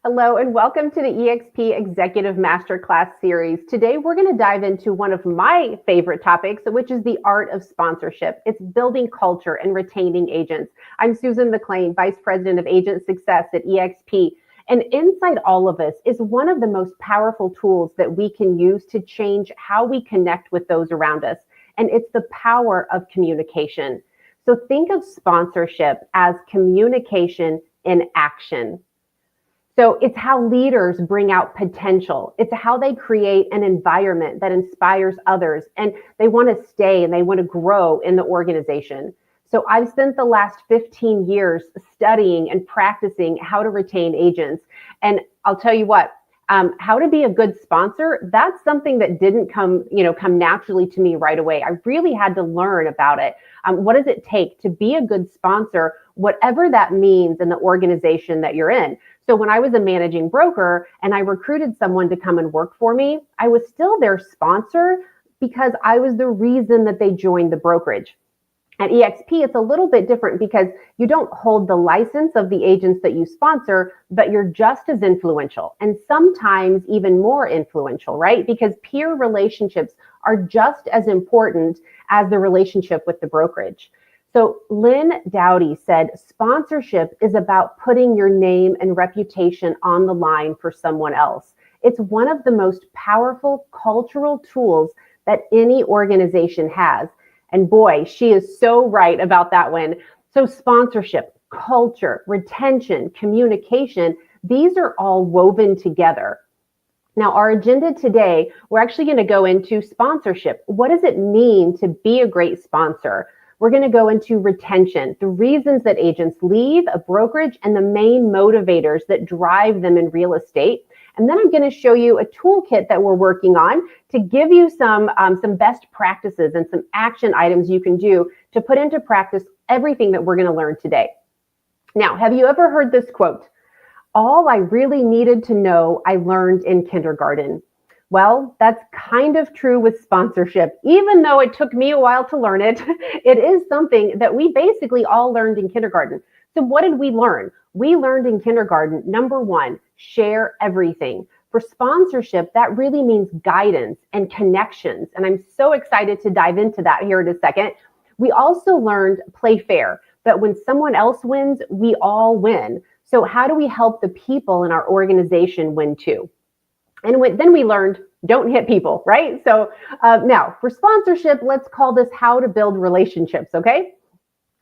Hello and welcome to the eXp Executive Masterclass series. Today we're going to dive into one of my favorite topics, which is the art of sponsorship. It's building culture and retaining agents. I'm Susan McLean, Vice President of Agent Success at eXp. And inside all of us is one of the most powerful tools that we can use to change how we connect with those around us. And it's the power of communication. So think of sponsorship as communication in action. So it's how leaders bring out potential. It's how they create an environment that inspires others and they want to stay and they want to grow in the organization. So I've spent the last 15 years studying and practicing how to retain agents. And I'll tell you what, how to be a good sponsor, that's something that didn't come naturally to me right away. I really had to learn about it. What does it take to be a good sponsor, whatever that means in the organization that you're in? So when I was a managing broker and I recruited someone to come and work for me, I was still their sponsor because I was the reason that they joined the brokerage. At eXp, it's a little bit different because you don't hold the license of the agents that you sponsor, but you're just as influential and sometimes even more influential, right? Because peer relationships are just as important as the relationship with the brokerage. So Lynn Dowdy said, sponsorship is about putting your name and reputation on the line for someone else. It's one of the most powerful cultural tools that any organization has. And boy, she is so right about that one. So sponsorship, culture, retention, communication, these are all woven together. Now, our agenda today, we're actually going to go into sponsorship. What does it mean to be a great sponsor? We're going to go into retention, the reasons that agents leave a brokerage and the main motivators that drive them in real estate. And then I'm going to show you a toolkit that we're working on to give you some best practices and some action items you can do to put into practice everything that we're going to learn today. Now, have you ever heard this quote? All I really needed to know, I learned in kindergarten. Well, that's kind of true with sponsorship. Even though it took me a while to learn it, it is something that we basically all learned in kindergarten. So what did we learn? We learned in kindergarten, number one, share everything. For sponsorship, that really means guidance and connections. And I'm so excited to dive into that here in a second. We also learned play fair, that when someone else wins, we all win. So how do we help the people in our organization win too? And then we learned don't hit people, right? So now for sponsorship, let's call this how to build relationships, okay?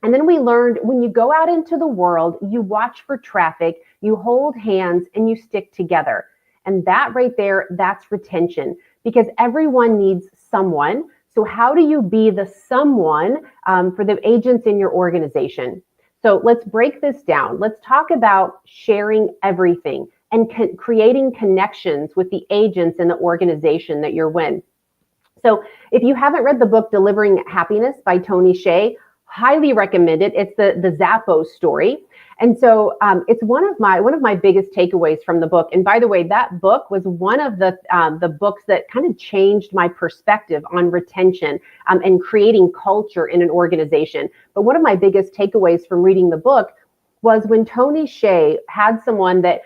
And then we learned when you go out into the world, you watch for traffic, you hold hands, and you stick together. And that right there, that's retention because everyone needs someone. So how do you be the someone for the agents in your organization? So let's break this down. Let's talk about sharing everything and creating connections with the agents in the organization that you're with. So if you haven't read the book, Delivering Happiness by Tony Hsieh, highly recommend it. It's the Zappos story. And so it's one of my biggest takeaways from the book. And by the way, that book was one of the books that kind of changed my perspective on retention and creating culture in an organization. But one of my biggest takeaways from reading the book was when Tony Hsieh had someone that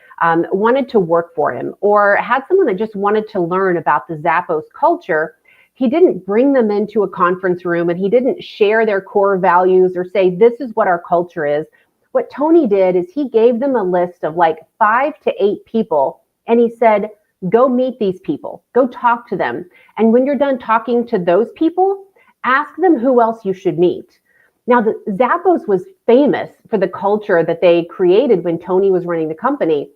wanted to work for him or had someone that just wanted to learn about the Zappos culture. He didn't bring them into a conference room and he didn't share their core values or say, this is what our culture is. What Tony did is he gave them a list of like 5 to 8 people. And he said, go meet these people, go talk to them. And when you're done talking to those people, ask them who else you should meet. Now, the Zappos was famous for the culture that they created when Tony was running the company.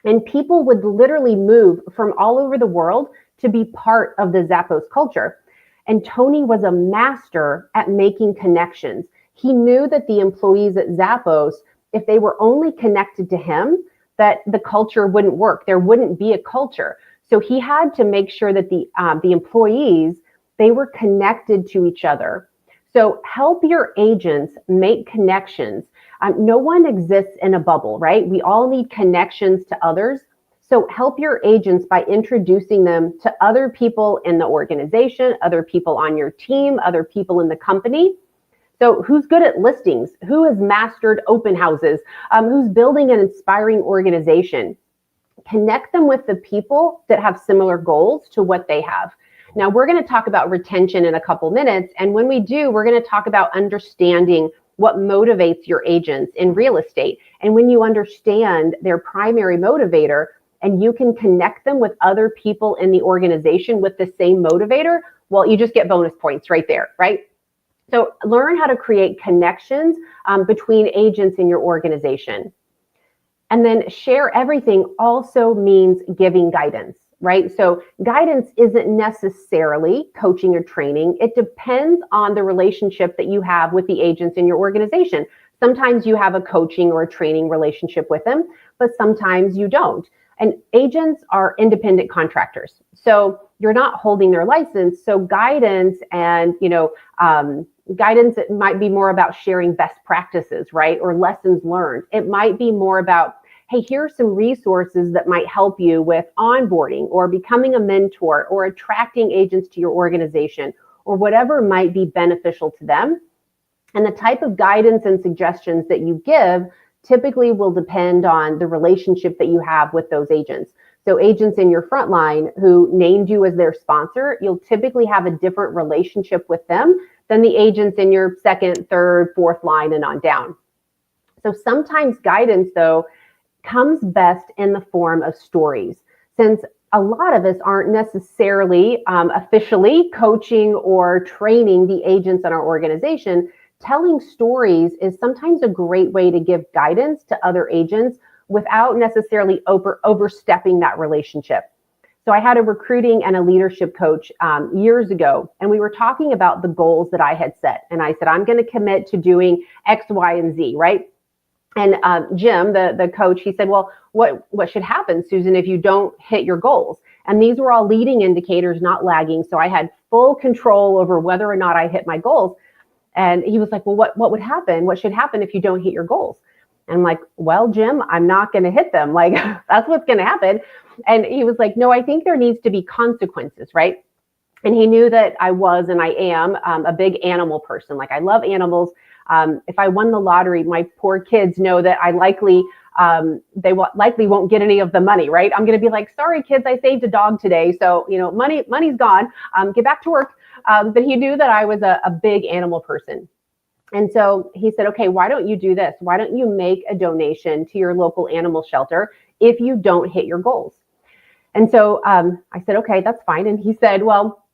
And people would literally move from all over the world to be part of the Zappos culture. And Tony was a master at making connections. He knew that the employees at Zappos, if they were only connected to him, that the culture wouldn't work. There wouldn't be a culture. So he had to make sure that the employees, they were connected to each other. So help your agents make connections. No one exists in a bubble, right? We all need connections to others. So help your agents by introducing them to other people in the organization, other people on your team, other people in the company. So who's good at listings? Who has mastered open houses? Who's building an inspiring organization? connect them with the people that have similar goals to what they have. Now, we're going to talk about retention in a couple minutes. And when we do, we're going to talk about understanding what motivates your agents in real estate. And when you understand their primary motivator and you can connect them with other people in the organization with the same motivator, well, you just get bonus points right there, right? So learn how to create connections between agents in your organization. And then share everything also means giving guidance, right? So guidance isn't necessarily coaching or training. It depends on the relationship that you have with the agents in your organization. Sometimes you have a coaching or a training relationship with them, but sometimes you don't. And agents are independent contractors. So you're not holding their license. So guidance and, guidance, it might be more about sharing best practices, right? Or lessons learned. It might be more about, hey, here are some resources that might help you with onboarding or becoming a mentor or attracting agents to your organization or whatever might be beneficial to them. And the type of guidance and suggestions that you give typically will depend on the relationship that you have with those agents. So agents in your front line who named you as their sponsor, you'll typically have a different relationship with them than the agents in your second, third, fourth line and on down. So sometimes guidance, though, comes best in the form of stories. Since a lot of us aren't necessarily officially coaching or training the agents in our organization, telling stories is sometimes a great way to give guidance to other agents without necessarily overstepping that relationship. So I had a recruiting and a leadership coach years ago, and we were talking about the goals that I had set. And I said, I'm going to commit to doing X, Y, and Z, right? And Jim, the coach, he said, well, what should happen, Susan, if you don't hit your goals? And these were all leading indicators, not lagging. So I had full control over whether or not I hit my goals. And he was like, well, what would happen? What should happen if you don't hit your goals? And I'm like, well, Jim, I'm not going to hit them. Like, that's what's going to happen. And he was like, no, I think there needs to be consequences, right? And he knew that I was, and I am a big animal person. Like, I love animals. If I won the lottery, my poor kids know that I likely won't get any of the money, right? I'm going to be like, sorry, kids, I saved a dog today. So, money's gone. Get back to work. But he knew that I was a big animal person. And so he said, okay, why don't you do this? Why don't you make a donation to your local animal shelter if you don't hit your goals? And so I said, okay, that's fine. And he said, well,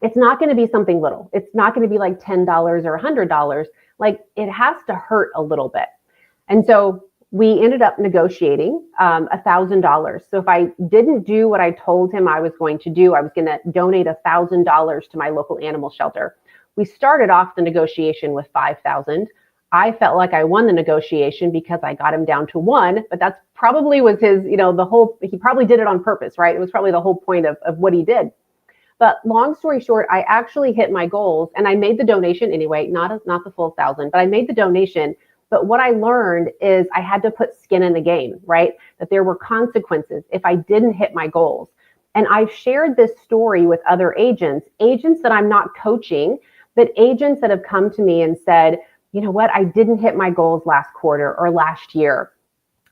it's not going to be something little. It's not going to be like $10 or $100. Like, it has to hurt a little bit. And so we ended up negotiating $1,000. So if I didn't do what I told him I was going to do, I was going to donate $1,000 to my local animal shelter. We started off the negotiation with $5,000. I felt like I won the negotiation because I got him down to $1, but that's probably was his, he probably did it on purpose, right? It was probably the whole point of what he did. But long story short, I actually hit my goals and I made the donation anyway, not the full 1,000, but I made the donation. But what I learned is I had to put skin in the game, right? That there were consequences if I didn't hit my goals. And I've shared this story with other agents that I'm not coaching, but agents that have come to me and said, you know what, I didn't hit my goals last quarter or last year.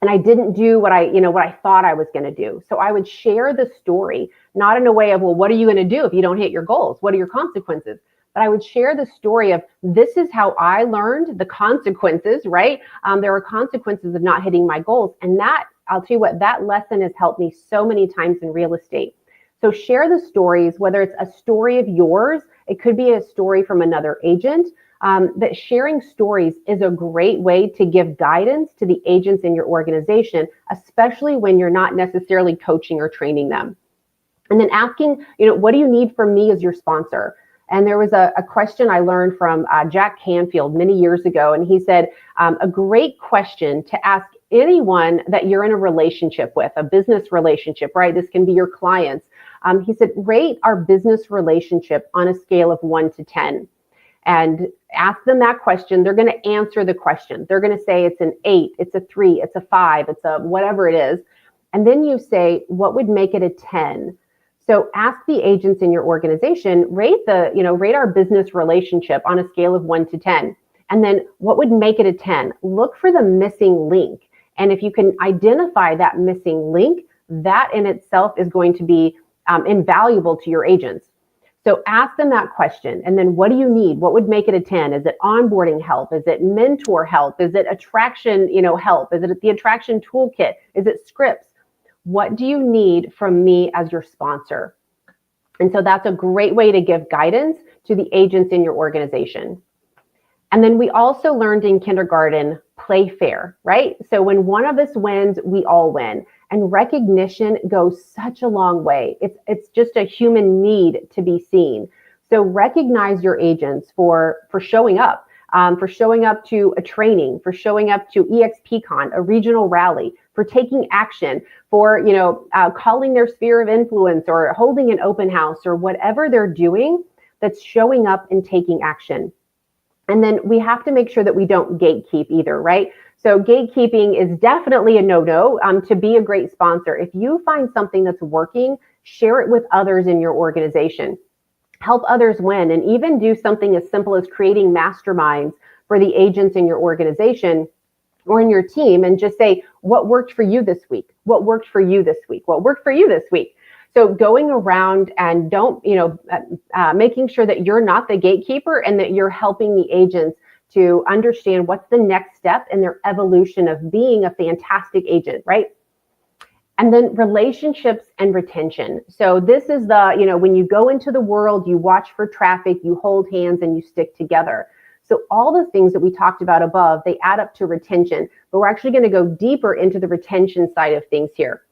And I didn't do what I thought I was going to do. So I would share the story, not in a way of, well, what are you going to do if you don't hit your goals? What are your consequences? But I would share the story of, this is how I learned the consequences, right? There are consequences of not hitting my goals. And that, I'll tell you what, that lesson has helped me so many times in real estate. So share the stories, whether it's a story of yours, it could be a story from another agent. But sharing stories is a great way to give guidance to the agents in your organization, especially when you're not necessarily coaching or training them. And then asking, what do you need from me as your sponsor? And there was a question I learned from Jack Canfield many years ago. And he said, a great question to ask anyone that you're in a relationship with, a business relationship, right? This can be your clients. He said, rate our business relationship on a scale of 1 to 10. And ask them that question. They're going to answer the question. They're going to say it's an 8, it's a 3, it's a 5, it's a whatever it is. And then you say, what would make it a 10? So ask the agents in your organization, rate our business relationship on a scale of 1 to 10. And then what would make it a 10? Look for the missing link. And if you can identify that missing link, that in itself is going to be invaluable to your agents. So ask them that question. And then what do you need? What would make it a 10? Is it onboarding help? Is it mentor help? Is it attraction, help? Is it the attraction toolkit? Is it scripts? What do you need from me as your sponsor? And so that's a great way to give guidance to the agents in your organization. And then we also learned in kindergarten, play fair, right? So when one of us wins, we all win. And recognition goes such a long way. It's just a human need to be seen. So recognize your agents for showing up, for showing up to a training, for showing up to eXpCon, a regional rally, for taking action, for calling their sphere of influence or holding an open house or whatever they're doing that's showing up and taking action. And then we have to make sure that we don't gatekeep either, right? So gatekeeping is definitely a no-no to be a great sponsor. If you find something that's working, share it with others in your organization. Help others win, and even do something as simple as creating masterminds for the agents in your organization or in your team, and just say, what worked for you this week? What worked for you this week? What worked for you this week? So going around and making sure that you're not the gatekeeper and that you're helping the agents to understand what's the next step in their evolution of being a fantastic agent, right? And then relationships and retention. So this is when you go into the world, you watch for traffic, you hold hands, and you stick together. So all the things that we talked about above, they add up to retention, but we're actually going to go deeper into the retention side of things here.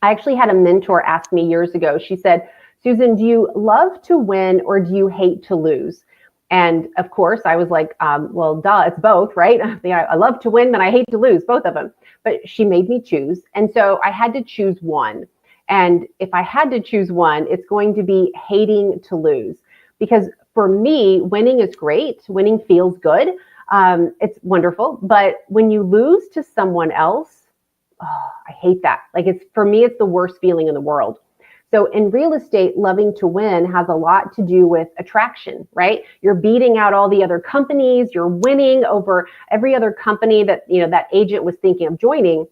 I actually had a mentor ask me years ago, she said, Susan, do you love to win or do you hate to lose? And of course, I was like, well, duh, it's both, right? I love to win, but I hate to lose, both of them. But she made me choose. And so I had to choose one. And if I had to choose one, it's going to be hating to lose. Because for me, winning is great. Winning feels good. It's wonderful. But when you lose to someone else, I hate that. For me, it's the worst feeling in the world. So in real estate, loving to win has a lot to do with attraction, right? You're beating out all the other companies. You're winning over every other company that, that agent was thinking of joining.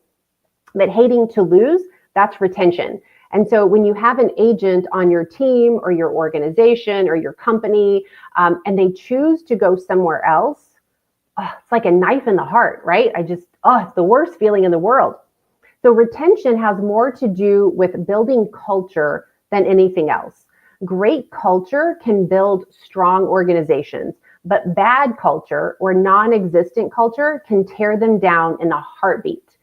But hating to lose, that's retention. And so when you have an agent on your team or your organization or your company, and they choose to go somewhere else, it's like a knife in the heart, right? It's the worst feeling in the world. So retention has more to do with building culture than anything else. Great culture can build strong organizations, but bad culture or non-existent culture can tear them down in a heartbeat.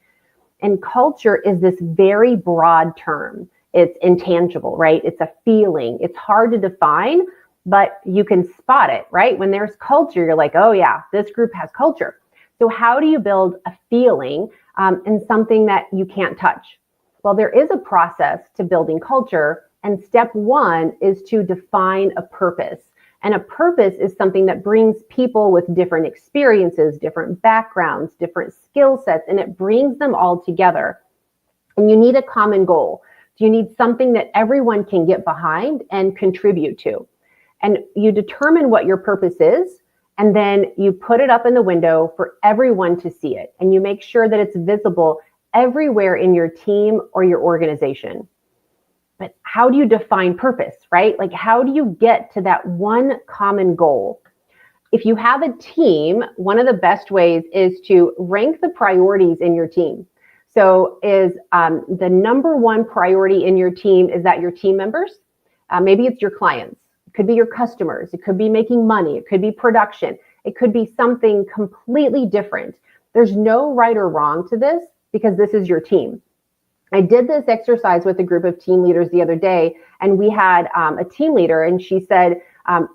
And culture is this very broad term. It's intangible, right? It's a feeling. It's hard to define, but you can spot it, right? When there's culture, you're like, oh yeah, this group has culture. So how do you build a feeling and something that you can't touch? Well, there is a process to building culture, and step one is to define a purpose. And a purpose is something that brings people with different experiences, different backgrounds, different skill sets, and it brings them all together. And you need a common goal. You need something that everyone can get behind and contribute to. And you determine what your purpose is, and then you put it up in the window for everyone to see it. And you make sure that it's visible everywhere in your team or your organization. But how do you define purpose, right? How do you get to that one common goal? If you have a team, one of the best ways is to rank the priorities in your team. So is the number one priority in your team, is that your team members? Maybe it's your clients. It could be your customers. It could be making money. It could be production. It could be something completely different. There's no right or wrong to this because this is your team. I did this exercise with a group of team leaders the other day, and we had a team leader, and she said,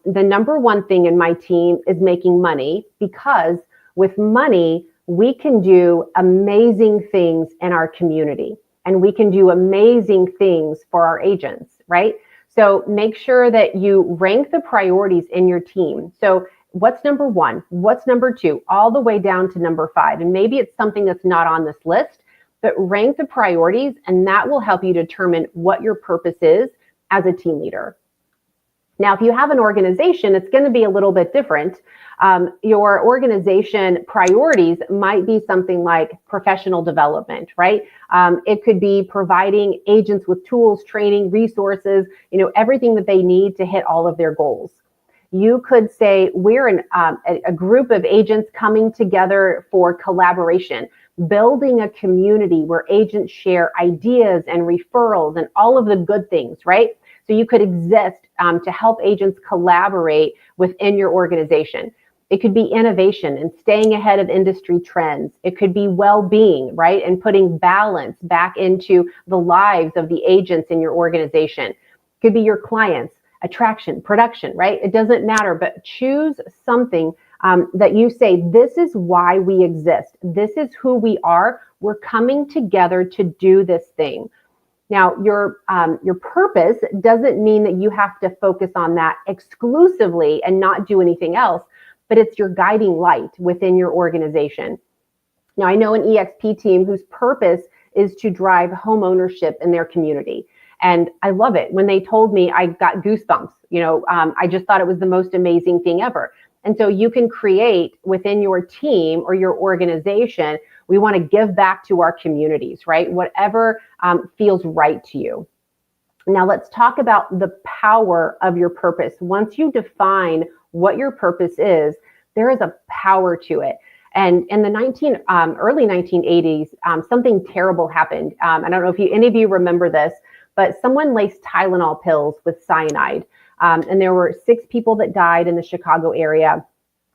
the number one thing in my team is making money, because with money, we can do amazing things in our community, and we can do amazing things for our agents, right? So make sure that you rank the priorities in your team. So what's number one? What's number two? All the way down to number 5. And maybe it's something that's not on this list, but rank the priorities, and that will help you determine what your purpose is as a team leader. Now, if you have an organization, it's going to be a little bit different. Your organization priorities might be something like professional development, right? It could be providing agents with tools, training, resources, everything that they need to hit all of their goals. You could say we're a group of agents coming together for collaboration, building a community where agents share ideas and referrals and all of the good things, right? So you could exist to help agents collaborate within your organization. It could be innovation and staying ahead of industry trends. It could be well-being, right? And putting balance back into the lives of the agents in your organization. It could be your clients, attraction, production, right? It doesn't matter, but choose something that you say, this is why we exist. This is who we are. We're coming together to do this thing. Now, your purpose doesn't mean that you have to focus on that exclusively and not do anything else, but it's your guiding light within your organization. Now, I know an eXp team whose purpose is to drive home ownership in their community. And I love it. When they told me, I got goosebumps. I just thought it was the most amazing thing ever. And so you can create within your team or your organization, we want to give back to our communities, right? Whatever feels right to you. Now let's talk about the power of your purpose. Once you define what your purpose is, there is a power to it. And in the early 1980s, something terrible happened. I don't know if any of you remember this, but someone laced Tylenol pills with cyanide. And there were 6 people that died in the Chicago area.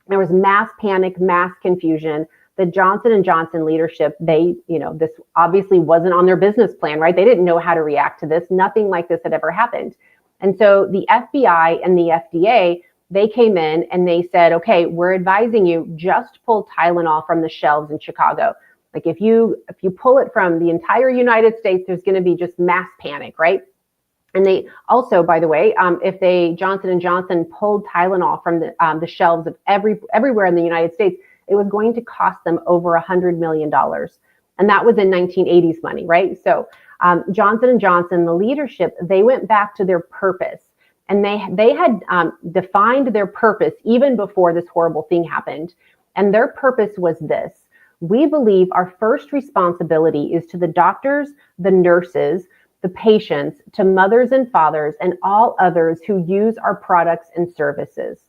There was mass panic, mass confusion. The Johnson & Johnson leadership, this obviously wasn't on their business plan, right? They didn't know how to react to this. Nothing like this had ever happened. And so the FBI and the FDA, they came in and they said, okay, we're advising you just pull Tylenol from the shelves in Chicago. Like if you pull it from the entire United States, there's going to be just mass panic, right? And they also, by the way, if Johnson & Johnson pulled Tylenol from the shelves of everywhere in the United States, it was going to cost them over $100 million. And that was in 1980s money, right? So Johnson & Johnson, the leadership, they went back to their purpose. And they had defined their purpose even before this horrible thing happened. And their purpose was this. We believe our first responsibility is to the doctors, the nurses, the patients, to mothers and fathers, and all others who use our products and services.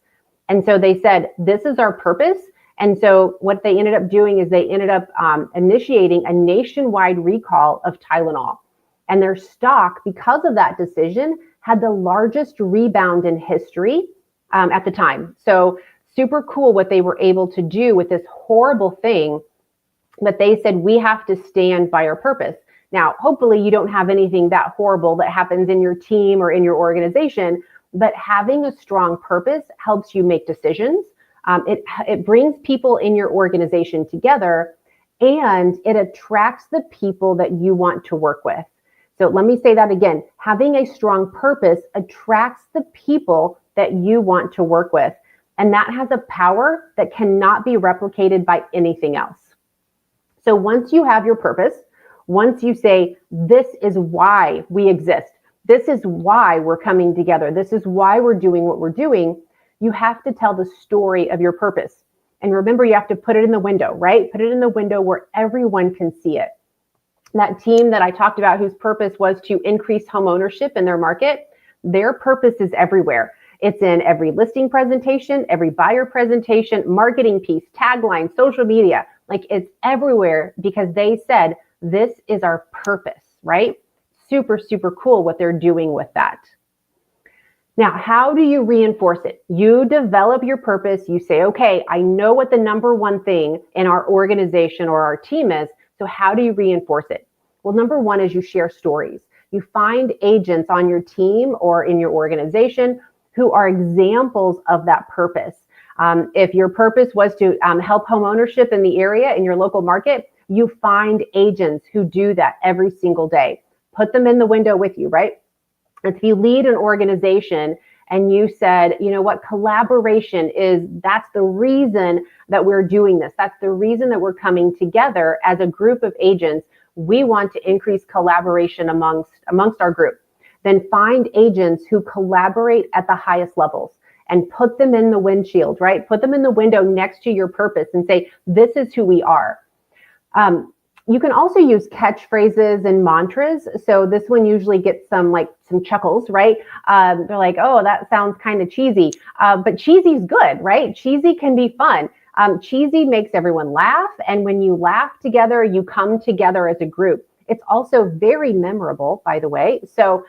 And so they said, this is our purpose. And so what they ended up doing is they ended up initiating a nationwide recall of Tylenol. And their stock, because of that decision, had the largest rebound in history at the time. So super cool what they were able to do with this horrible thing. But they said, we have to stand by our purpose. Now, hopefully you don't have anything that horrible that happens in your team or in your organization, but having a strong purpose helps you make decisions. It brings people in your organization together, and it attracts the people that you want to work with. So let me say that again. Having a strong purpose attracts the people that you want to work with. And that has a power that cannot be replicated by anything else. So once you have your purpose, once you say, this is why we exist, this is why we're coming together, this is why we're doing what we're doing, you have to tell the story of your purpose. And remember, you have to put it in the window, right? Put it in the window where everyone can see it. That team that I talked about whose purpose was to increase home ownership in their market, their purpose is everywhere. It's in every listing presentation, every buyer presentation, marketing piece, tagline, social media. Like it's everywhere because they said, this is our purpose, right? Super, super cool what they're doing with that. Now, how do you reinforce it? You develop your purpose. You say, okay, I know what the number one thing in our organization or our team is. So how do you reinforce it? Well, number one is you share stories. You find agents on your team or in your organization who are examples of that purpose. If your purpose was to help home ownership in the area, in your local market, you find agents who do that every single day. Put them in the window with you, right? If you lead an organization and you said, you know what, collaboration that's the reason that we're doing this. That's the reason that we're coming together as a group of agents. We want to increase collaboration amongst our group. then find agents who collaborate at the highest levels and put them in the windshield, right? Put them in the window next to your purpose and say, this is who we are. You can also use catchphrases and mantras. So this one usually gets some chuckles, right? They're like, oh, that sounds kind of cheesy. But cheesy is good, right? Cheesy can be fun. Cheesy makes everyone laugh. And when you laugh together, you come together as a group. It's also very memorable, by the way. So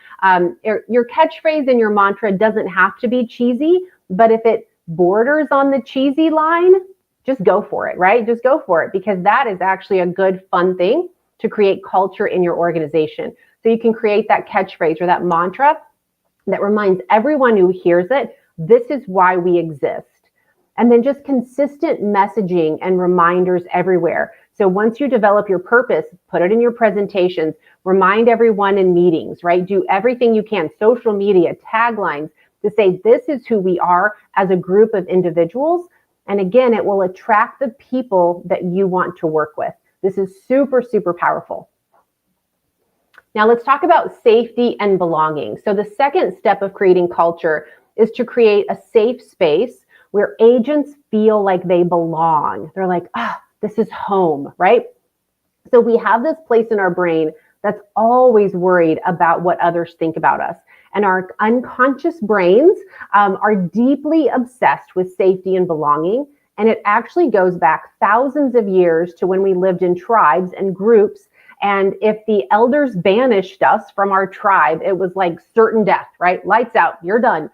your catchphrase and your mantra doesn't have to be cheesy, but if it borders on the cheesy line, just go for it, right? Just go for it, because that is actually a good, fun thing to create culture in your organization. So you can create that catchphrase or that mantra that reminds everyone who hears it, this is why we exist. And then just consistent messaging and reminders everywhere. So once you develop your purpose, put it in your presentations, remind everyone in meetings, right? Do everything you can, social media, taglines, to say this is who we are as a group of individuals. And again, it will attract the people that you want to work with. This is super, super powerful. Now let's talk about safety and belonging. So the second step of creating culture is to create a safe space where agents feel like they belong. They're like, this is home, right? So we have this place in our brain that's always worried about what others think about us. And our unconscious brains are deeply obsessed with safety and belonging. And it actually goes back thousands of years to when we lived in tribes and groups. And if the elders banished us from our tribe, it was like certain death, right? Lights out, you're done.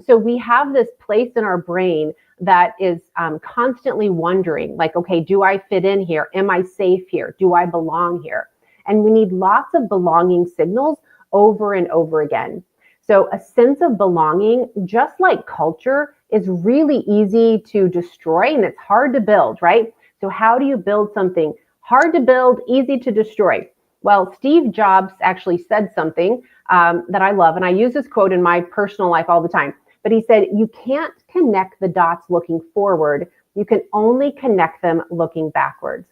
So we have this place in our brain that is constantly wondering, like, okay, do I fit in here? Am I safe here? Do I belong here? And we need lots of belonging signals over and over again. So a sense of belonging, just like culture, is really easy to destroy and it's hard to build, right? So how do you build something hard to build, easy to destroy? Well, Steve Jobs actually said something that I love, and I use this quote in my personal life all the time. But he said, you can't connect the dots looking forward. You can only connect them looking backwards.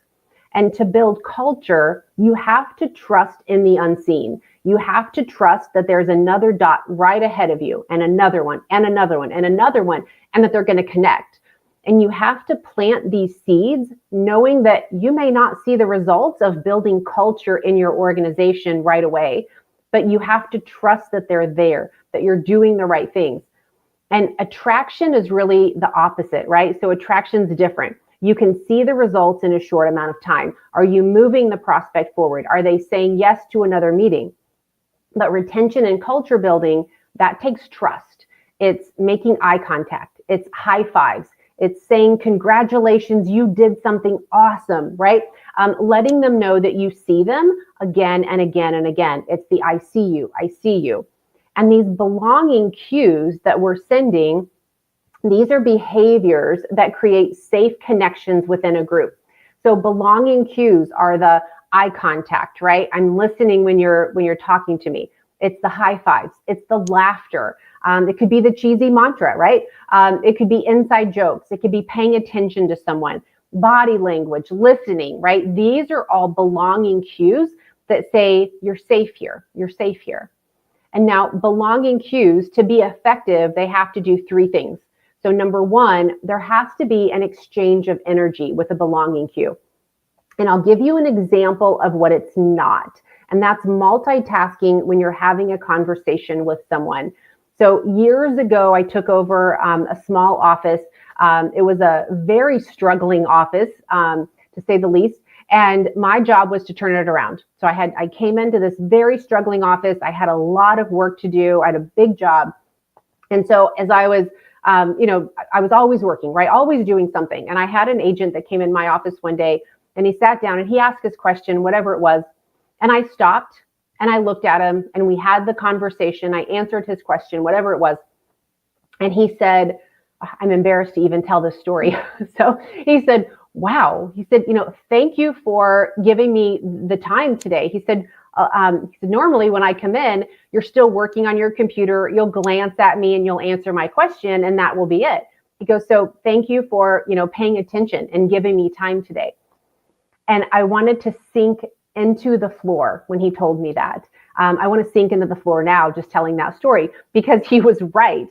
And to build culture, you have to trust in the unseen. You have to trust that there's another dot right ahead of you, and another one, and another one, and another one, and that they're going to connect. And you have to plant these seeds knowing that you may not see the results of building culture in your organization right away, but you have to trust that they're there, that you're doing the right things. And attraction is really the opposite, right? So attraction's different. You can see the results in a short amount of time. Are you moving the prospect forward? Are they saying yes to another meeting? But retention and culture building, that takes trust. It's making eye contact. It's high fives. It's saying, congratulations, you did something awesome, right? Letting them know that you see them again and again and again. It's the I see you, I see you. And these belonging cues that we're sending, these are behaviors that create safe connections within a group. So belonging cues are the eye contact, right? I'm listening when you're talking to me. It's the high fives. It's the laughter. It could be the cheesy mantra, right? It could be inside jokes. It could be paying attention to someone. Body language, listening, right? These are all belonging cues that say you're safe here. You're safe here. And now belonging cues, to be effective, they have to do three things. So number one, there has to be an exchange of energy with a belonging cue. And I'll give you an example of what it's not. And that's multitasking when you're having a conversation with someone. So years ago, I took over a small office. It was a very struggling office, to say the least. And my job was to turn it around. So I came into this very struggling office. I had a lot of work to do. I had a big job. And so as I was, I was always working, right? Always doing something. And I had an agent that came in my office one day and he sat down and he asked his question, whatever it was. And I stopped and I looked at him and we had the conversation. I answered his question, whatever it was. And he said, I'm embarrassed to even tell this story. So he said, wow. He said, thank you for giving me the time today. He said, normally when I come in, you're still working on your computer. You'll glance at me and you'll answer my question and that will be it. He goes, so thank you for, paying attention and giving me time today. And I wanted to sink into the floor when he told me that. I want to sink into the floor now just telling that story because he was right.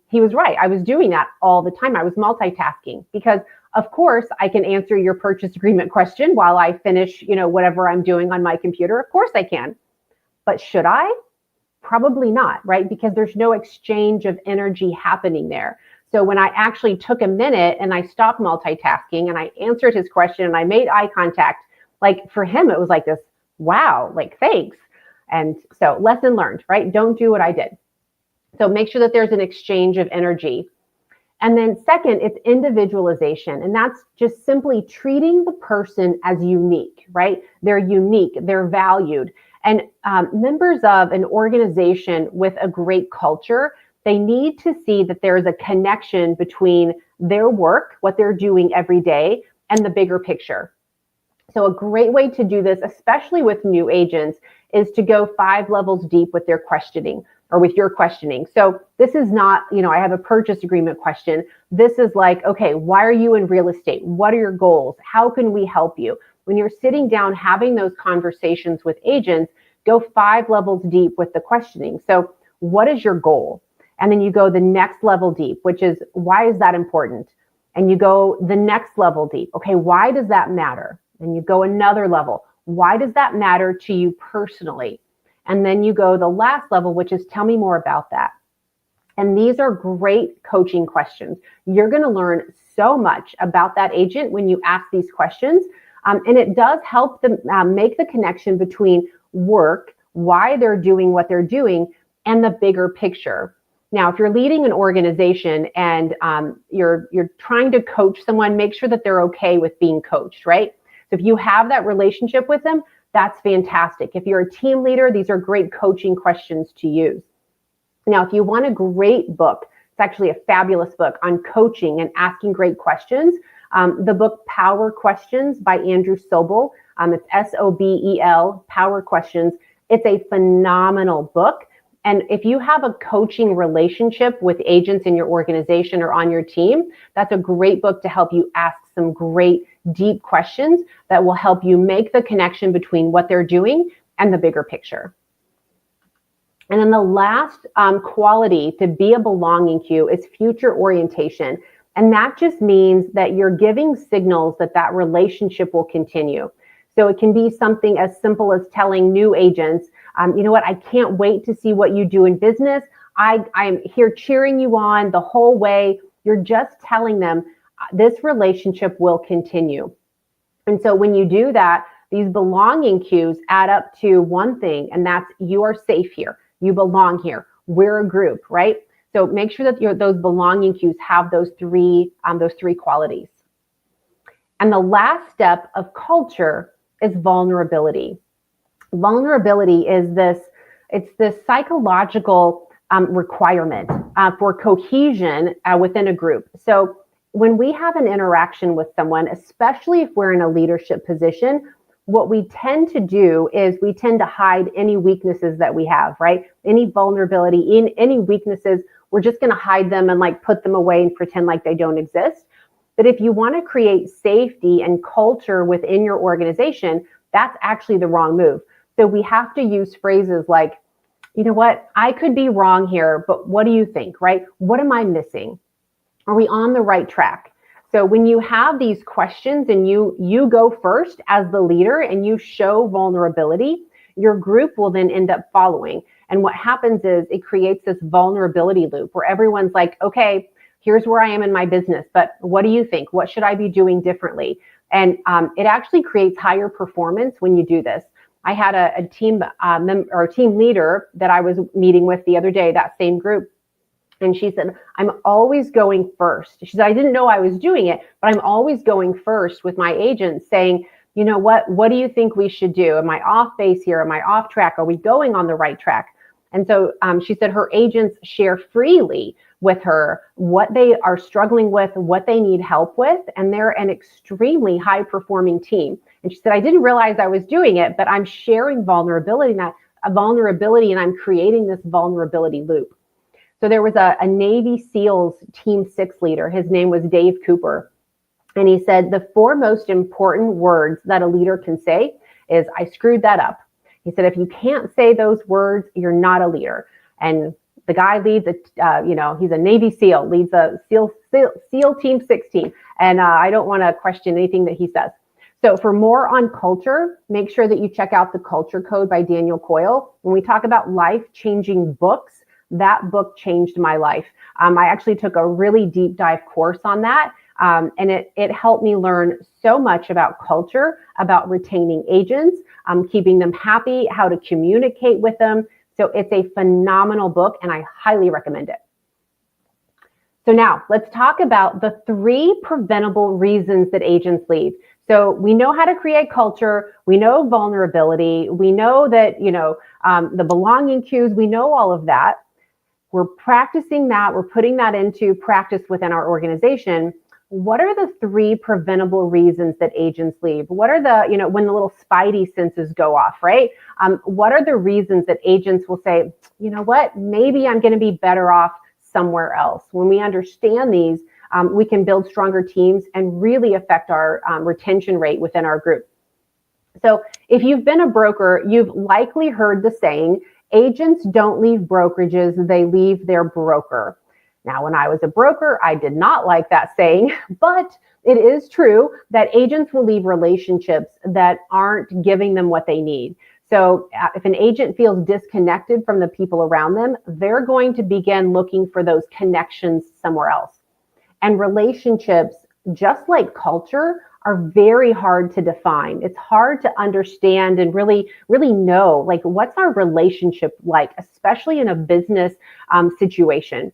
He was right. I was doing that all the time. I was multitasking because of course I can answer your purchase agreement question while I finish, whatever I'm doing on my computer. Of course I can. But should I? Probably not, right? Because there's no exchange of energy happening there. So when I actually took a minute and I stopped multitasking and I answered his question and I made eye contact, like for him, it was like this, wow, like thanks. And so lesson learned, right? Don't do what I did. So make sure that there's an exchange of energy. And then second, it's individualization. And that's just simply treating the person as unique, right? They're unique, they're valued. And members of an organization with a great culture, they need to see that there's a connection between their work, what they're doing every day, and the bigger picture. So a great way to do this, especially with new agents, is to go 5 levels deep with their questioning or with your questioning. So this is not, I have a purchase agreement question. This is like, okay, why are you in real estate? What are your goals? How can we help you? When you're sitting down having those conversations with agents, go 5 levels deep with the questioning. So what is your goal? And then you go the next level deep, which is, why is that important? And you go the next level deep. Okay, why does that matter? And you go another level. Why does that matter to you personally? And then you go the last level, which is, tell me more about that. And these are great coaching questions. You're going to learn so much about that agent when you ask these questions. And it does help them make the connection between work, why they're doing what they're doing, and the bigger picture. Now, if you're leading an organization and you're trying to coach someone, make sure that they're okay with being coached, right? So if you have that relationship with them, that's fantastic. If you're a team leader, these are great coaching questions to use. Now, if you want a great book, it's actually a fabulous book on coaching and asking great questions. The book Power Questions by Andrew Sobel. It's Sobel, Power Questions. It's a phenomenal book. And if you have a coaching relationship with agents in your organization or on your team, that's a great book to help you ask some great deep questions that will help you make the connection between what they're doing and the bigger picture. And then the last quality to be a belonging queue is future orientation. And that just means that you're giving signals that that relationship will continue. So it can be something as simple as telling new agents, you know what, I can't wait to see what you do in business. I'm here cheering you on the whole way. You're just telling them this relationship will continue. And so when you do that, these belonging cues add up to one thing, and that's you are safe here. You belong here. We're a group, right? So make sure that those belonging cues have those three qualities. And the last step of culture is vulnerability. Vulnerability is this psychological requirement for cohesion within a group. So when we have an interaction with someone, especially if we're in a leadership position, what we tend to do is we tend to hide any weaknesses that we have, right? Any vulnerability, any weaknesses, we're just going to hide them and like put them away and pretend like they don't exist. But if you want to create safety and culture within your organization, that's actually the wrong move. So we have to use phrases like, you know what, I could be wrong here, but what do you think, right? What am I missing? Are we on the right track? So when you have these questions and you go first as the leader and you show vulnerability, your group will then end up following. And what happens is it creates this vulnerability loop where everyone's like, okay, here's where I am in my business, but what do you think? What should I be doing differently? And it actually creates higher performance when you do this. I had a team or a team leader that I was meeting with the other day, that same group. And she said, I'm always going first. She said, I didn't know I was doing it, but I'm always going first with my agents saying, you know what do you think we should do? Am I off base here? Am I off track? Are we going on the right track? And so she said her agents share freely with her what they are struggling with, what they need help with, and they're an extremely high performing team. And she said, I didn't realize I was doing it, but I'm sharing vulnerability, and I'm creating this vulnerability loop. So there was a Navy SEALs Team 6 leader. His name was Dave Cooper. And he said, the 4 most important words that a leader can say is, I screwed that up. He said, if you can't say those words, you're not a leader. And the guy leads he's a Navy SEAL, leads a SEAL Team 16. And I don't want to question anything that he says. So for more on culture, make sure that you check out The Culture Code by Daniel Coyle. When we talk about life-changing books, that book changed my life. I actually took a really deep dive course on that. And it helped me learn so much about culture, about retaining agents, keeping them happy, how to communicate with them. So it's a phenomenal book and I highly recommend it. So now let's talk about the 3 preventable reasons that agents leave. So we know how to create culture. We know vulnerability. We know that, the belonging cues, we know all of that. We're practicing that. We're putting that into practice within our organization. What are the 3 preventable reasons that agents leave? What are the, when the little spidey senses go off, right? What are the reasons that agents will say, you know what, maybe I'm going to be better off somewhere else? When we understand these, we can build stronger teams and really affect our retention rate within our group. So if you've been a broker, you've likely heard the saying, agents don't leave brokerages, they leave their broker. Now, when I was a broker, I did not like that saying, but it is true that agents will leave relationships that aren't giving them what they need. So if an agent feels disconnected from the people around them, they're going to begin looking for those connections somewhere else. And relationships, just like culture, are very hard to define. It's hard to understand and really know, like, what's our relationship like, especially in a business situation.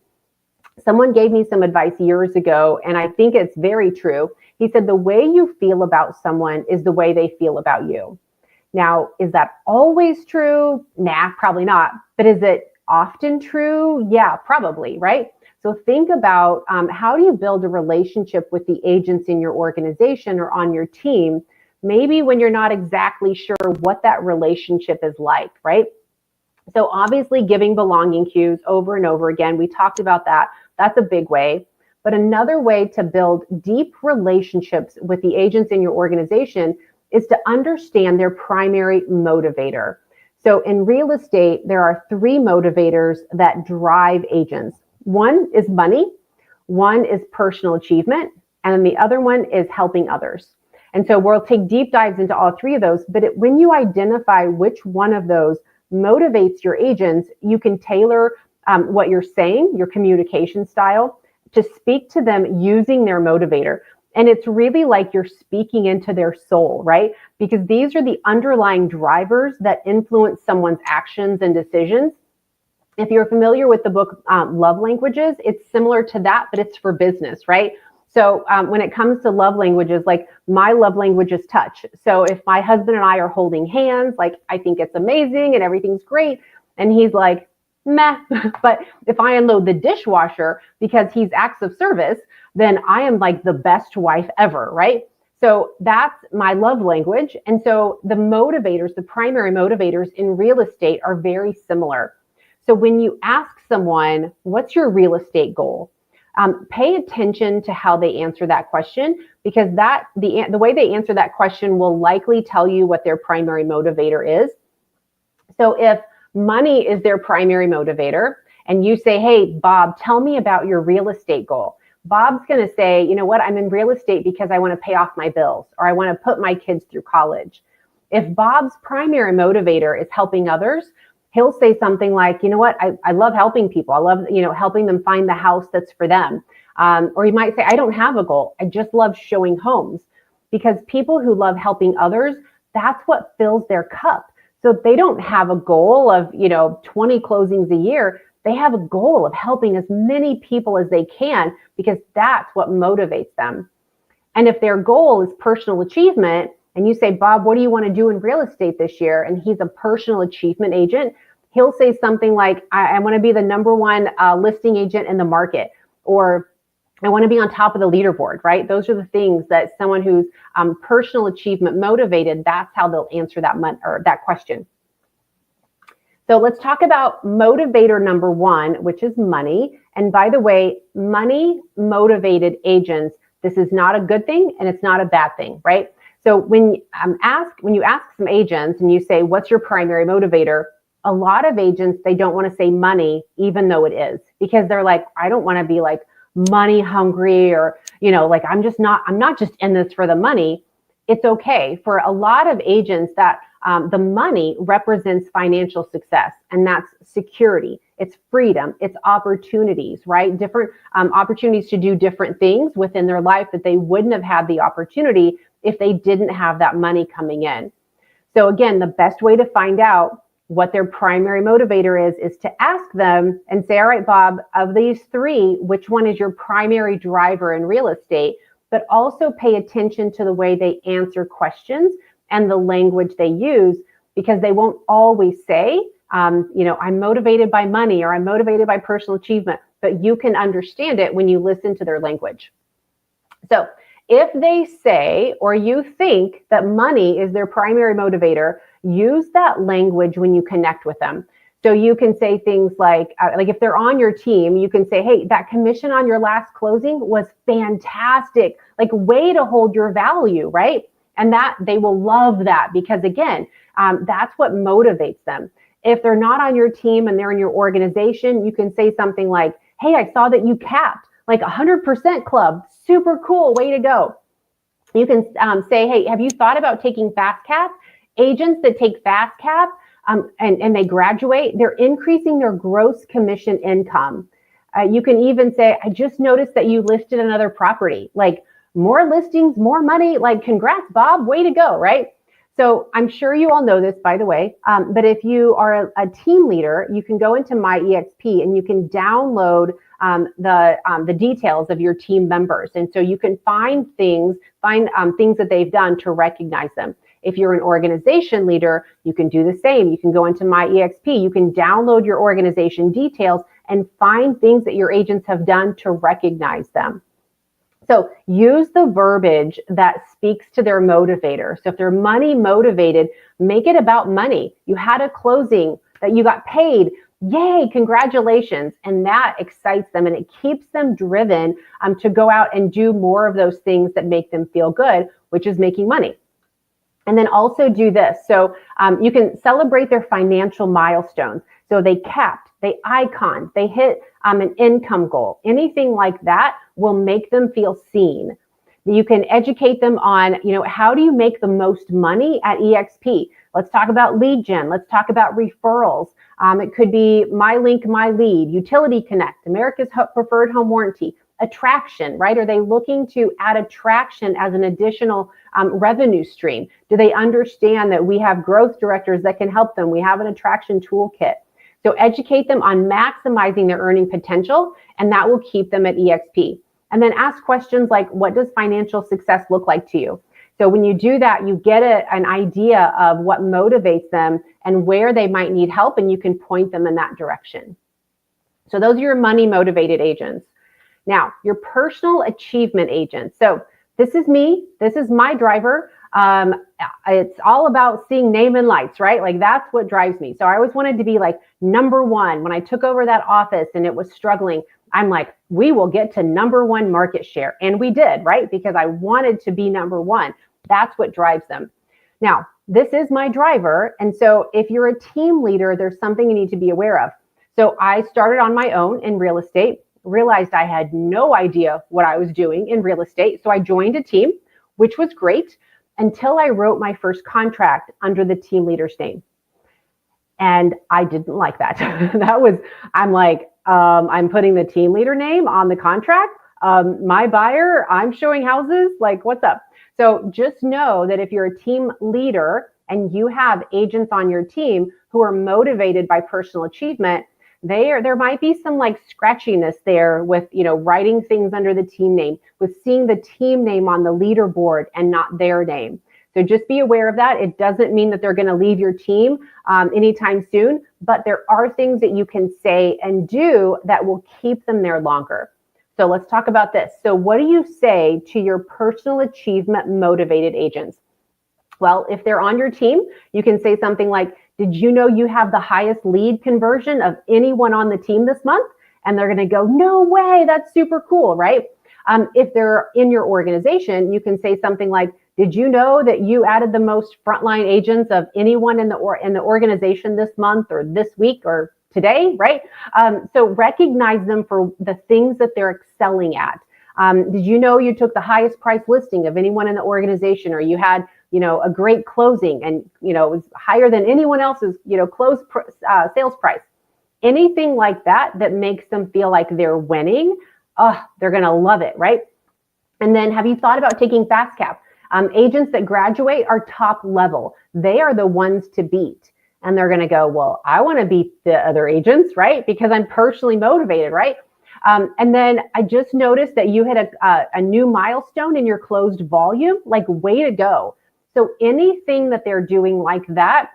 Someone gave me some advice years ago, and I think it's very true. He said, the way you feel about someone is the way they feel about you. Now, is that always true? Nah, probably not. But is it often true? Yeah, probably, right? So think about how do you build a relationship with the agents in your organization or on your team, maybe when you're not exactly sure what that relationship is like, right? So obviously giving belonging cues over and over again, we talked about that. That's a big way. But another way to build deep relationships with the agents in your organization is to understand their primary motivator. So in real estate, there are 3 motivators that drive agents. One is money, one is personal achievement, and the other one is helping others. And so we'll take deep dives into all 3 of those. But when you identify which one of those motivates your agents, you can tailor what you're saying, your communication style, to speak to them using their motivator. And it's really like you're speaking into their soul, right? Because these are the underlying drivers that influence someone's actions and decisions. If you're familiar with the book Love Languages, it's similar to that, but it's for business, right? So when it comes to love languages, like my love language is touch. So if my husband and I are holding hands, like I think it's amazing and everything's great. And he's like, meh. But if I unload the dishwasher because he's acts of service, then I am like the best wife ever, right? So that's my love language. And so the motivators, the primary motivators in real estate are very similar. So when you ask someone, what's your real estate goal? Pay attention to how they answer that question, because the way they answer that question will likely tell you what their primary motivator is. So if money is their primary motivator and you say, hey, Bob, tell me about your real estate goal. Bob's going to say, you know what, I'm in real estate because I want to pay off my bills or I want to put my kids through college. If Bob's primary motivator is helping others, he'll say something like, you know what, I love helping people. I love, helping them find the house that's for them. Or he might say, I don't have a goal. I just love showing homes. Because people who love helping others, that's what fills their cup. So they don't have a goal of, 20 closings a year. They have a goal of helping as many people as they can, because that's what motivates them. And if their goal is personal achievement, and you say, Bob, what do you want to do in real estate this year? And he's a personal achievement agent, he'll say something like, I want to be the #1 listing agent in the market, or I want to be on top of the leaderboard, right? Those are the things that someone who's personal achievement motivated, that's how they'll answer that question. So let's talk about motivator number 1, which is money. And by the way, money motivated agents, this is not a good thing and it's not a bad thing, right? So when you ask some agents and you say, what's your primary motivator? A lot of agents, they don't want to say money, even though it is, because they're like, I don't want to be like money hungry, or, like, I'm not just in this for the money. It's okay. For a lot of agents, that the money represents financial success, and that's security. It's freedom. It's opportunities, right? Different opportunities to do different things within their life that they wouldn't have had the opportunity if they didn't have that money coming in. So again, the best way to find out what their primary motivator is to ask them and say, all right, Bob, of these three, which one is your primary driver in real estate? But also pay attention to the way they answer questions and the language they use, because they won't always say, I'm motivated by money, or I'm motivated by personal achievement, but you can understand it when you listen to their language. So if they say, or you think that money is their primary motivator, use that language when you connect with them. So you can say things like if they're on your team, you can say, hey, that commission on your last closing was fantastic. Like, way to hold your value, right? And that they will love that, because again, that's what motivates them. If they're not on your team and they're in your organization, you can say something like, hey, I saw that you capped like 100% club. Super cool. Way to go. You can say, hey, have you thought about taking fast cap? Agents that take fast cap and they graduate, they're increasing their gross commission income. You can even say, I just noticed that you listed another property. Like, more listings, more money. Like, congrats, Bob. Way to go, right? So I'm sure you all know this, by the way, but if you are a team leader, you can go into My eXp and you can download the details of your team members. And so you can find things that they've done to recognize them. If you're an organization leader, you can do the same. You can go into My eXp, you can download your organization details and find things that your agents have done to recognize them. So use the verbiage that speaks to their motivator. So if they're money motivated, make it about money. You had a closing that you got paid. Yay, congratulations. And that excites them and it keeps them driven to go out and do more of those things that make them feel good, which is making money. And then also do this. So you can celebrate their financial milestones. So they capped, they icon, they hit an income goal. Anything like that will make them feel seen. You can educate them on, how do you make the most money at eXp? Let's talk about lead gen. Let's talk about referrals. It could be My Link, My Lead, Utility Connect, America's Preferred Home Warranty, attraction, right? Are they looking to add attraction as an additional revenue stream? Do they understand that we have growth directors that can help them? We have an attraction toolkit. So educate them on maximizing their earning potential, and that will keep them at eXp. And then ask questions like, what does financial success look like to you? So when you do that, you get an idea of what motivates them and where they might need help, and you can point them in that direction. So those are your money motivated agents. Now, your personal achievement agents. So this is me. This is my driver. It's all about seeing name and lights, right? Like, that's what drives me. So I always wanted to be like number one. When I took over that office and it was struggling, I'm like, we will get to number one market share. And we did, right? Because I wanted to be number one. That's what drives them. Now, this is my driver. And so if you're a team leader, there's something you need to be aware of. So I started on my own in real estate, realized I had no idea what I was doing in real estate. So I joined a team, which was great, until I wrote my first contract under the team leader's name. And I didn't like that. I'm putting the team leader name on the contract. My buyer, I'm showing houses, like, what's up? So just know that if you're a team leader and you have agents on your team who are motivated by personal achievement, there might be some like scratchiness there with, writing things under the team name, with seeing the team name on the leaderboard and not their name. So just be aware of that. It doesn't mean that they're going to leave your team anytime soon, but there are things that you can say and do that will keep them there longer. So let's talk about this. So what do you say to your personal achievement motivated agents? Well, if they're on your team, you can say something like, did you know you have the highest lead conversion of anyone on the team this month? And they're going to go, no way, that's super cool, right? If they're in your organization, you can say something like, Did you know that you added the most frontline agents of anyone in the organization this month or this week or today, right? So recognize them for the things that they're excelling at. Did you know you took the highest price listing of anyone in the organization, or you had, a great closing and, it was higher than anyone else's, sales price? Anything like that makes them feel like they're winning, they're going to love it, right? And then have you thought about taking FastCap? Agents that graduate are top level. They are the ones to beat. And they're going to go, well, I want to beat the other agents, right? Because I'm personally motivated, right? And then I just noticed that you hit a new milestone in your closed volume, like way to go. So anything that they're doing like that,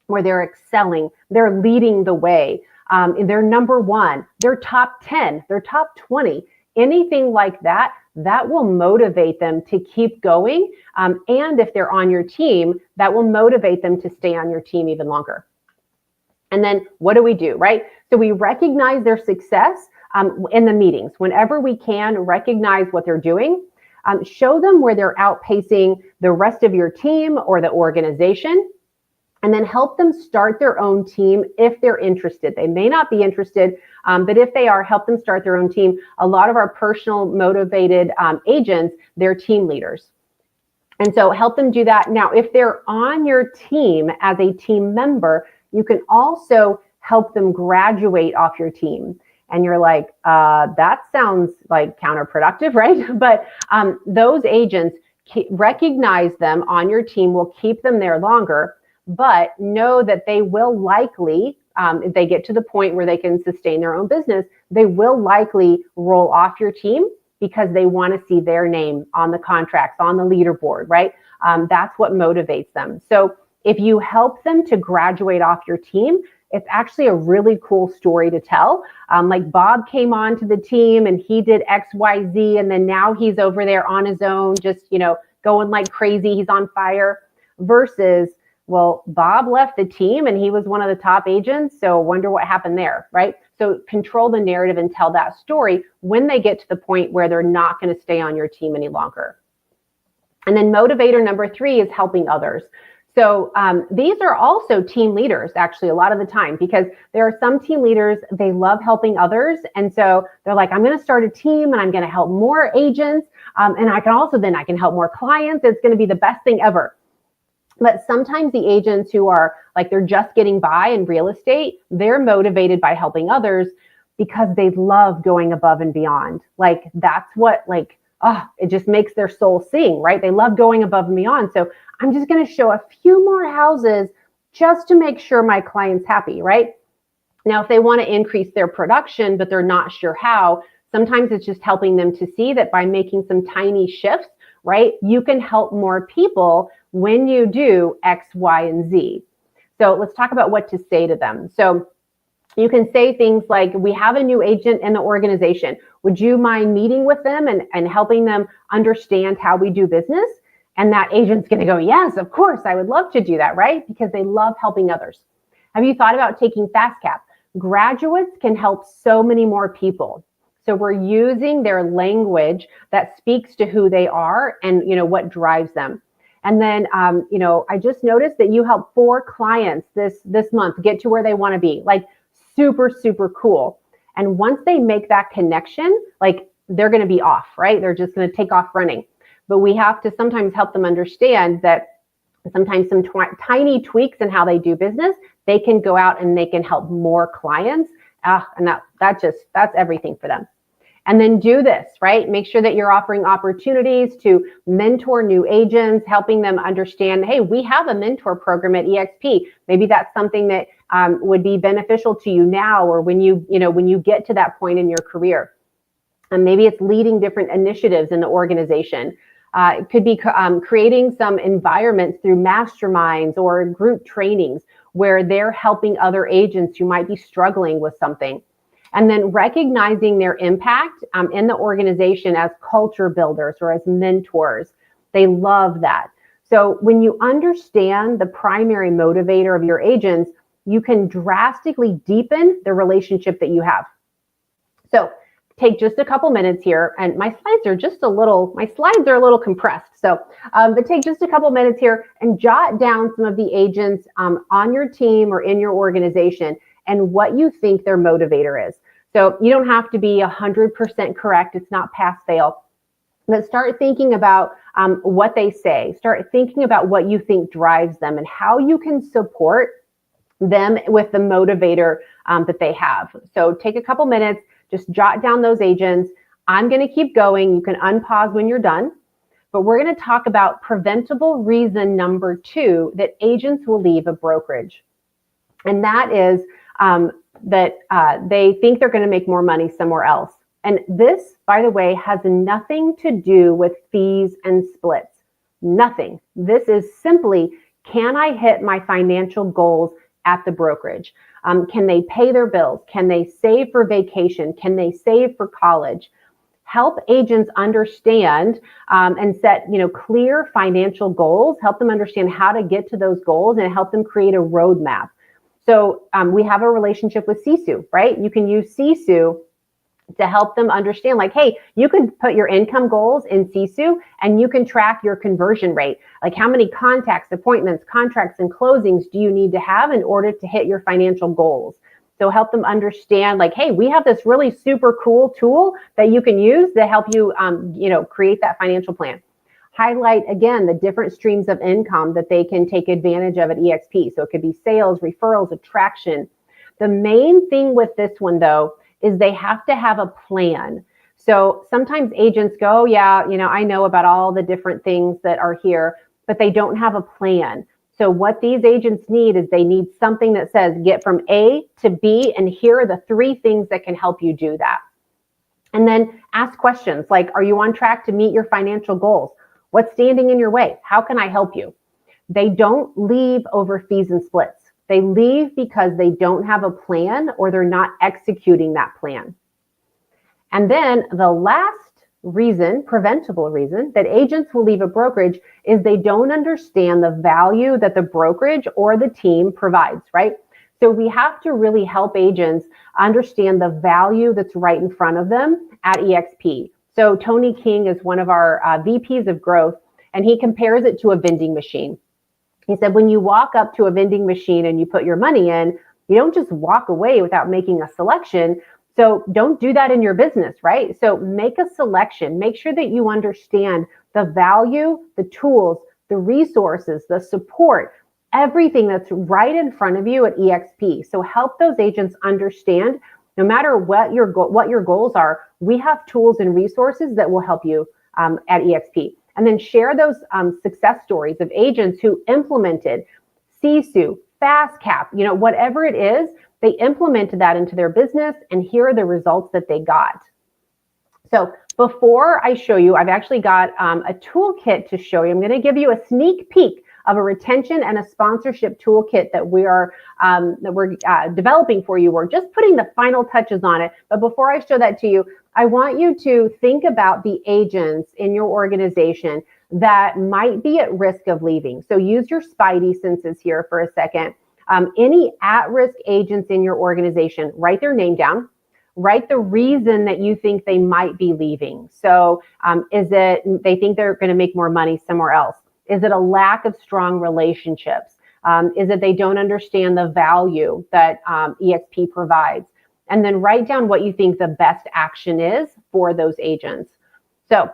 where they're excelling, they're leading the way, they're number one, they're top 10, they're top 20, anything like that, that will motivate them to keep going. And if they're on your team, that will motivate them to stay on your team even longer. And then what do we do, right? So we recognize their success in the meetings. Whenever we can, recognize what they're doing. Show them where they're outpacing the rest of your team or the organization. And then help them start their own team if they're interested. They may not be interested, but if they are, help them start their own team. A lot of our personal motivated agents, they're team leaders. And so help them do that. Now, if they're on your team as a team member, you can also help them graduate off your team. And you're like, that sounds like counterproductive, right? But those agents, recognize them on your team, will keep them there longer. But know that they will likely, if they get to the point where they can sustain their own business, they will likely roll off your team because they want to see their name on the contracts, on the leaderboard, right? That's what motivates them. So if you help them to graduate off your team, it's actually a really cool story to tell. Like Bob came on to the team and he did X, Y, Z, and then now he's over there on his own, just, going like crazy. He's on fire. Versus, well, Bob left the team and he was one of the top agents, so wonder what happened there, right? So control the narrative and tell that story when they get to the point where they're not going to stay on your team any longer. And then motivator number 3 is helping others. So these are also team leaders, actually, a lot of the time, because there are some team leaders, they love helping others. And so they're like, I'm going to start a team and I'm going to help more agents. And I can help more clients. It's going to be the best thing ever. But sometimes the agents who are like, they're just getting by in real estate, they're motivated by helping others because they love going above and beyond. Like, that's what, it just makes their soul sing, right? They love going above and beyond. So I'm just going to show a few more houses just to make sure my client's happy, right? Now, if they want to increase their production, but they're not sure how, sometimes it's just helping them to see that by making some tiny shifts, right, you can help more people when you do X, Y, and Z. So let's talk about what to say to them. So you can say things like, we have a new agent in the organization. Would you mind meeting with them and helping them understand how we do business? And that agent's going to go, yes, of course, I would love to do that, right? Because they love helping others. Have you thought about taking FastCap? Graduates can help so many more people. So we're using their language that speaks to who they are and, what drives them. And then, I just noticed that you helped 4 clients this month get to where they want to be. Like, super, super cool. And once they make that connection, like, they're going to be off, right? They're just going to take off running. But we have to sometimes help them understand that sometimes some tiny tweaks in how they do business, they can go out and they can help more clients. And that's everything for them. And then do this, right? Make sure that you're offering opportunities to mentor new agents, helping them understand, hey, we have a mentor program at eXp. Maybe that's something that would be beneficial to you now, or when you get to that point in your career. And maybe it's leading different initiatives in the organization. It could be creating some environments through masterminds or group trainings where they're helping other agents who might be struggling with something. And then recognizing their impact in the organization as culture builders or as mentors. They love that. So when you understand the primary motivator of your agents, you can drastically deepen the relationship that you have. So take just a couple minutes here, and my slides are a little compressed. So, but take just a couple minutes here and jot down some of the agents on your team or in your organization and what you think their motivator is. So you don't have to be 100% correct. It's not pass fail. But start thinking about what they say. Start thinking about what you think drives them and how you can support them with the motivator that they have. So take a couple minutes, just jot down those agents. I'm going to keep going. You can unpause when you're done. But we're going to talk about preventable reason number 2 that agents will leave a brokerage. And that is that they think they're going to make more money somewhere else. And this, by the way, has nothing to do with fees and splits. Nothing. This is simply, can I hit my financial goals at the brokerage? Can they pay their bills? Can they save for vacation? Can they save for college? Help agents understand and set, clear financial goals. Help them understand how to get to those goals and help them create a roadmap. So we have a relationship with Sisu, right? You can use Sisu to help them understand, like, hey, you can put your income goals in Sisu and you can track your conversion rate. Like, how many contacts, appointments, contracts, and closings do you need to have in order to hit your financial goals? So help them understand, like, hey, we have this really super cool tool that you can use to help you, create that financial plan. Highlight, again, the different streams of income that they can take advantage of at eXp. So it could be sales, referrals, attraction. The main thing with this one, though, is they have to have a plan. So sometimes agents go, yeah, I know about all the different things that are here, but they don't have a plan. So what these agents need is they need something that says, get from A to B, and here are the 3 things that can help you do that. And then ask questions like, are you on track to meet your financial goals? What's standing in your way? How can I help you? They don't leave over fees and splits. They leave because they don't have a plan or they're not executing that plan. And then the last reason, preventable reason, that agents will leave a brokerage is they don't understand the value that the brokerage or the team provides, right? So we have to really help agents understand the value that's right in front of them at eXp. So Tony King is one of our VPs of growth, and he compares it to a vending machine. He said, when you walk up to a vending machine and you put your money in, you don't just walk away without making a selection. So don't do that in your business, right? So make a selection. Make sure that you understand the value, the tools, the resources, the support, everything that's right in front of you at eXp. So help those agents understand, no matter what your goals are, we have tools and resources that will help you at eXp. And then share those success stories of agents who implemented Sisu, FastCap, whatever it is, they implemented that into their business, and here are the results that they got. So before I show you, I've actually got a toolkit to show you. I'm going to give you a sneak peek of a retention and a sponsorship toolkit that we're developing for you. We're just putting the final touches on it. But before I show that to you, I want you to think about the agents in your organization that might be at risk of leaving. So use your spidey senses here for a second. Any at-risk agents in your organization, write their name down. Write the reason that you think they might be leaving. So is it they think they're going to make more money somewhere else? Is it a lack of strong relationships? Is it they don't understand the value that eXp provides? And then write down what you think the best action is for those agents. So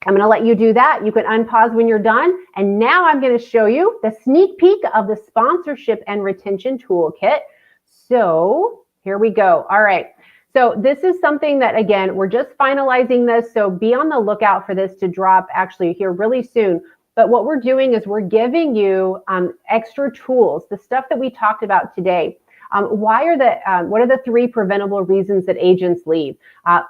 I'm going to let you do that. You can unpause when you're done. And now I'm going to show you the sneak peek of the sponsorship and retention toolkit. So here we go. All right. So this is something that, again, we're just finalizing this. So be on the lookout for this to drop actually here really soon. But what we're doing is we're giving you extra tools, the stuff that we talked about today. What are the 3 preventable reasons that agents leave?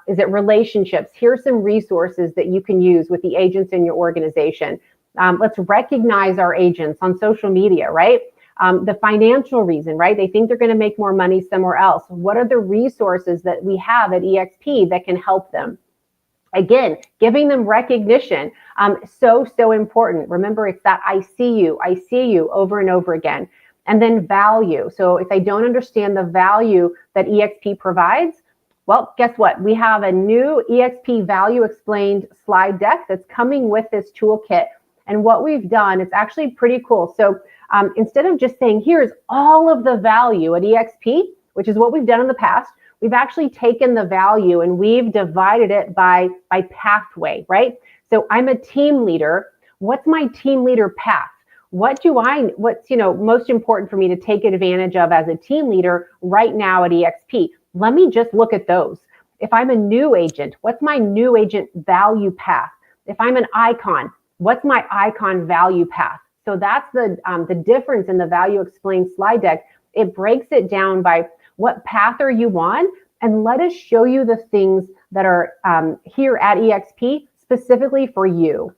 Is it relationships? Here's some resources that you can use with the agents in your organization. Let's recognize our agents on social media, right? The financial reason, right? They think they're going to make more money somewhere else. What are the resources that we have at eXp that can help them? Again, giving them recognition, so important. Remember, it's that I see you over and over again. And then value. So if they don't understand the value that eXp provides, Well, guess what? We have a new eXp Value Explained slide deck that's coming with this toolkit. And what we've done, it's actually pretty cool. So instead of just saying, here's all of the value at eXp, which is what we've done in the past, we've actually taken the value and we've divided it by pathway, right? So I'm a team leader. What's my team leader path? What's most important for me to take advantage of as a team leader right now at eXp? Let me just look at those. If I'm a new agent, what's my new agent value path? If I'm an icon, what's my icon value path? So that's the difference in the Value Explained slide deck. It breaks it down by what path are you on, and let us show you the things that are here at eXp specifically for you.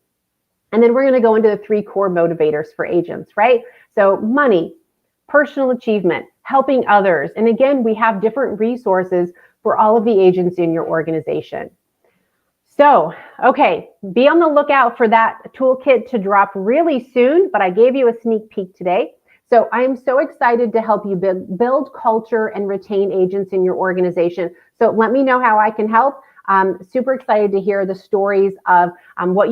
And then we're going to go into the 3 core motivators for agents, right? So money, personal achievement, helping others. And again, we have different resources for all of the agents in your organization. So, okay, be on the lookout for that toolkit to drop really soon, but I gave you a sneak peek today. So I am so excited to help you build culture and retain agents in your organization. So let me know how I can help. I'm super excited to hear the stories of what you